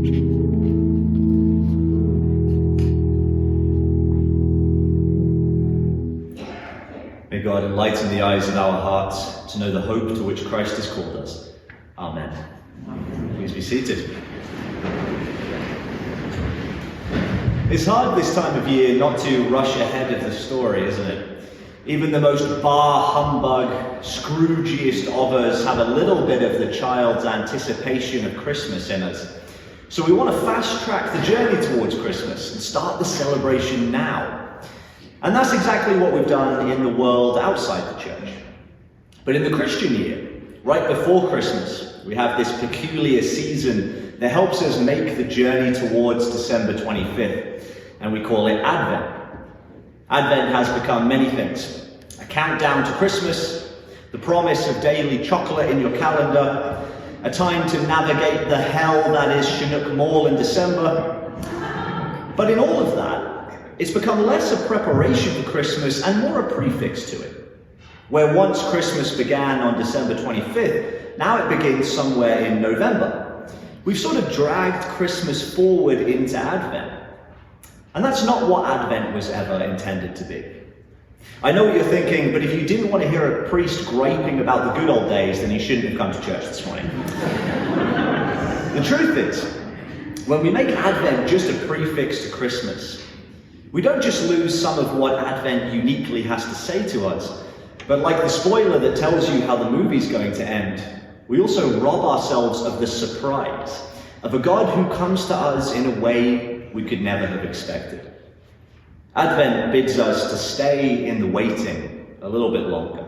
May God enlighten the eyes of our hearts to know the hope to which Christ has called us. Amen. Please be seated. It's hard this time of year not to rush ahead of the story, isn't it? Even the most bar humbug, Scroogiest of us have a little bit of the child's anticipation of Christmas in us. So we want to fast track the journey towards Christmas and start the celebration now. And that's exactly what we've done in the world outside the church. But in the Christian year, right before Christmas, we have this peculiar season that helps us make the journey towards December 25th, and we call it Advent. Advent has become many things: a countdown to Christmas, the promise of daily chocolate in your calendar, a time to navigate the hell that is Chinook Mall in December. But in all of that, it's become less a preparation for Christmas and more a prefix to it. Where once Christmas began on December 25th, now it begins somewhere in November. We've sort of dragged Christmas forward into Advent. And that's not what Advent was ever intended to be. I know what you're thinking, but if you didn't want to hear a priest griping about the good old days, then you shouldn't have come to church this morning. The truth is, when we make Advent just a prefix to Christmas, we don't just lose some of what Advent uniquely has to say to us, but like the spoiler that tells you how the movie's going to end, we also rob ourselves of the surprise of a God who comes to us in a way we could never have expected. Advent bids us to stay in the waiting a little bit longer.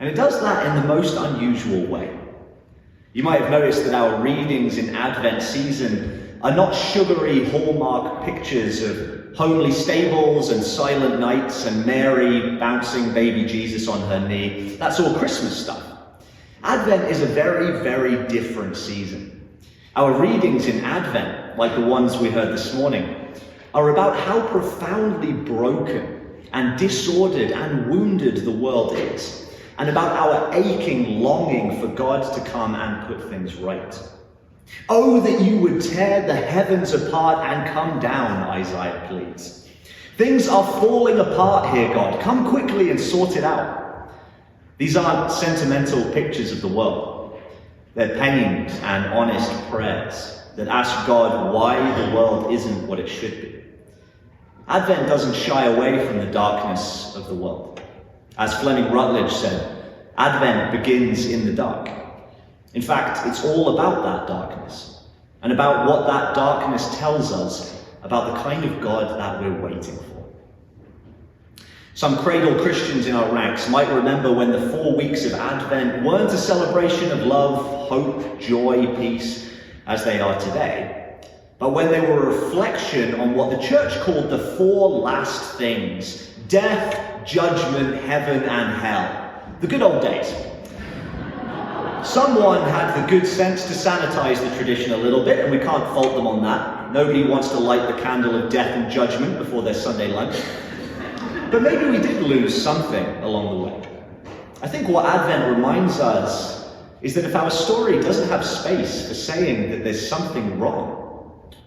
And it does that in the most unusual way. You might have noticed that our readings in Advent season are not sugary Hallmark pictures of homely stables and silent nights and Mary bouncing baby Jesus on her knee. That's all Christmas stuff. Advent is a very, very different season. Our readings in Advent, like the ones we heard this morning, are about how profoundly broken and disordered and wounded the world is, and about our aching longing for God to come and put things right. Oh, that you would tear the heavens apart and come down, Isaiah pleads. Things are falling apart here, God. Come quickly and sort it out. These aren't sentimental pictures of the world. They're pained and honest prayers that ask God why the world isn't what it should be. Advent doesn't shy away from the darkness of the world. As Fleming Rutledge said, Advent begins in the dark. In fact, it's all about that darkness, and about what that darkness tells us about the kind of God that we're waiting for. Some cradle Christians in our ranks might remember when the 4 weeks of Advent weren't a celebration of love, hope, joy, peace, as they are today, but when they were a reflection on what the church called the 4 last things: death, judgment, heaven, and hell. The good old days. Someone had the good sense to sanitize the tradition a little bit, and we can't fault them on that. Nobody wants to light the candle of death and judgment before their Sunday lunch. But maybe we did lose something along the way. I think what Advent reminds us is that if our story doesn't have space for saying that there's something wrong,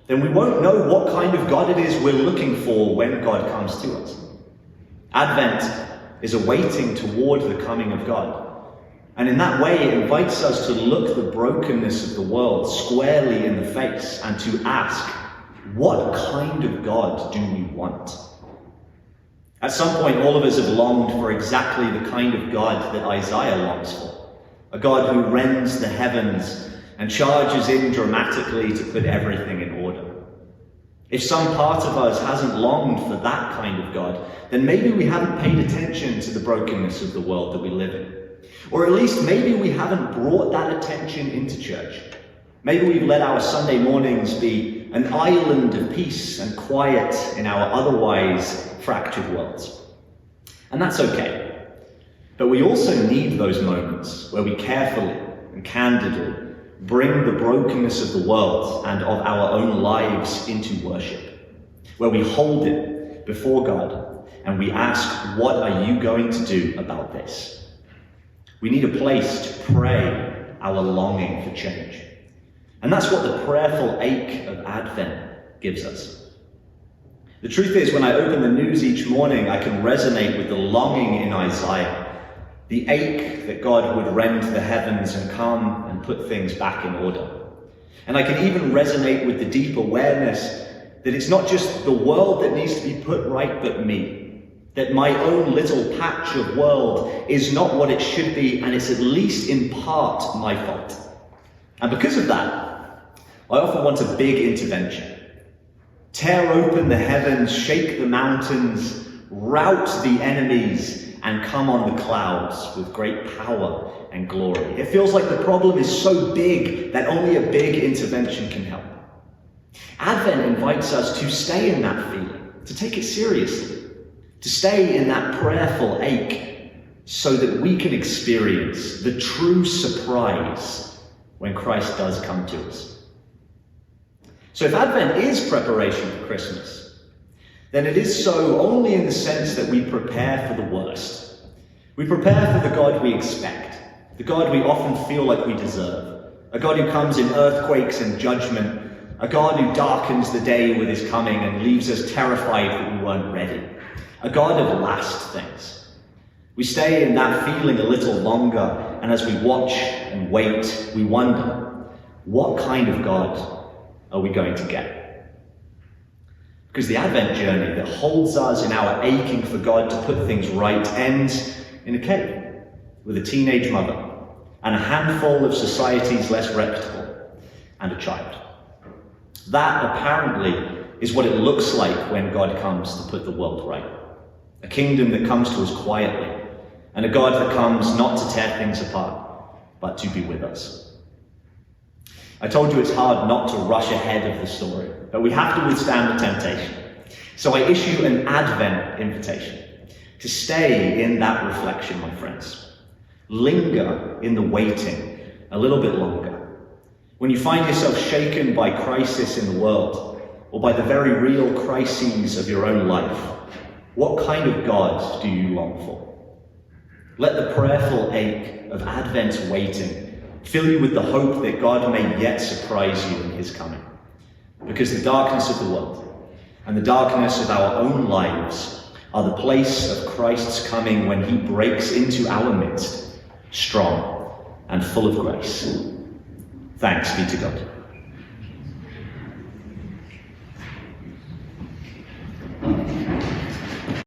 then we won't know what kind of God it is we're looking for when God comes to us. Advent is a waiting toward the coming of God. And in that way, it invites us to look the brokenness of the world squarely in the face and to ask, what kind of God do we want? At some point, all of us have longed for exactly the kind of God that Isaiah longs for. A God who rends the heavens and charges in dramatically to put everything in order. If some part of us hasn't longed for that kind of God, then maybe we haven't paid attention to the brokenness of the world that we live in. Or at least maybe we haven't brought that attention into church. Maybe we've let our Sunday mornings be an island of peace and quiet in our otherwise fractured worlds. And that's okay. But we also need those moments where we carefully and candidly bring the brokenness of the world and of our own lives into worship, where we hold it before God and we ask, what are you going to do about this? We need a place to pray our longing for change. And that's what the prayerful ache of Advent gives us. The truth is, when I open the news each morning, I can resonate with the longing in Isaiah, the ache that God would rend the heavens and come and put things back in order. And I can even resonate with the deep awareness that it's not just the world that needs to be put right, but me. That my own little patch of world is not what it should be, and it's at least in part my fault. And because of that, I often want a big intervention. Tear open the heavens, shake the mountains, rout the enemies, and come on the clouds with great power and glory. It feels like the problem is so big that only a big intervention can help. Advent invites us to stay in that feeling, to take it seriously, to stay in that prayerful ache so that we can experience the true surprise when Christ does come to us. So if Advent is preparation for Christmas, then it is so only in the sense that we prepare for the worst. We prepare for the God we expect, the God we often feel like we deserve, a God who comes in earthquakes and judgment, a God who darkens the day with his coming and leaves us terrified that we weren't ready, a God of last things. We stay in that feeling a little longer, and as we watch and wait, we wonder, what kind of God are we going to get? Because the Advent journey that holds us in our aching for God to put things right ends in a cave with a teenage mother and a handful of society's less reputable and a child. That apparently is what it looks like when God comes to put the world right. A kingdom that comes to us quietly, and a God that comes not to tear things apart, but to be with us. I told you it's hard not to rush ahead of the story, but we have to withstand the temptation. So I issue an Advent invitation to stay in that reflection, my friends. Linger in the waiting a little bit longer. When you find yourself shaken by crisis in the world, or by the very real crises of your own life, what kind of God do you long for? Let the prayerful ache of Advent's waiting fill you with the hope that God may yet surprise you in his coming. Because the darkness of the world and the darkness of our own lives are the place of Christ's coming when he breaks into our midst, strong and full of grace. Thanks be to God.